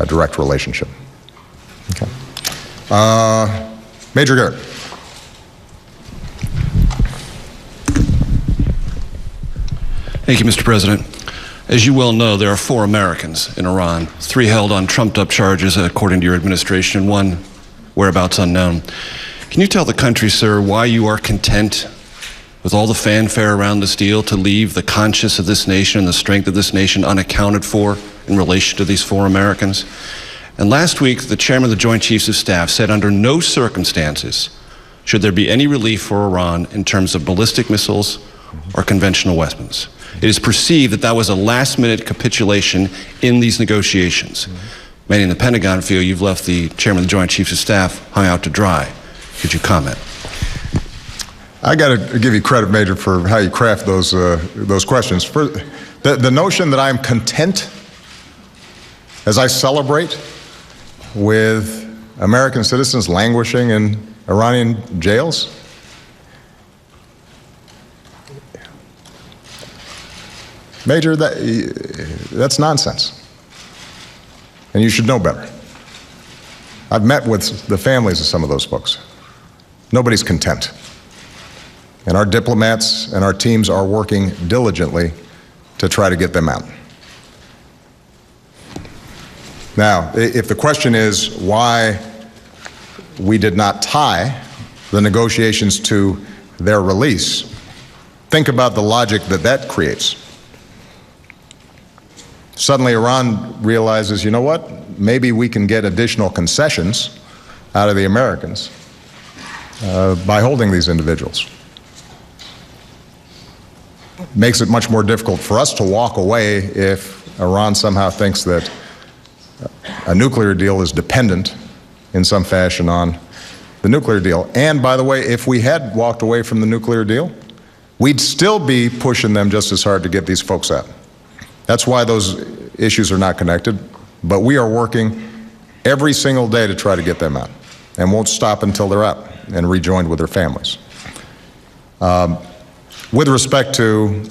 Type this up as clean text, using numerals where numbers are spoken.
direct relationship. Okay. Major Garrett. Thank you, Mr. President. As you well know, there are 4 Americans in Iran, 3 held on trumped-up charges, according to your administration, and 1 whereabouts unknown. Can you tell the country, sir, why you are content with all the fanfare around this deal to leave the conscience of this nation and the strength of this nation unaccounted for in relation to these 4 Americans? And last week, the chairman of the Joint Chiefs of Staff said under no circumstances should there be any relief for Iran in terms of ballistic missiles or conventional weapons. It is perceived that that was a last-minute capitulation in these negotiations. Many in the Pentagon feel you've left the chairman of the Joint Chiefs of Staff hung out to dry. Could you comment? I got to give you credit, Major, for how you craft those questions. For the notion that I'm content as I celebrate with American citizens languishing in Iranian jails, Major, that's nonsense. And you should know better. I've met with the families of some of those folks. Nobody's content. And our diplomats and our teams are working diligently to try to get them out. Now, if the question is why we did not tie the negotiations to their release, think about the logic that that creates. Suddenly Iran realizes, you know what, maybe we can get additional concessions out of the Americans by holding these individuals. Makes it much more difficult for us to walk away if Iran somehow thinks that a nuclear deal is dependent in some fashion on the nuclear deal. And by the way, if we had walked away from the nuclear deal, we'd still be pushing them just as hard to get these folks out. That's why those issues are not connected, but we are working every single day to try to get them out and won't stop until they're out and rejoined with their families. With respect to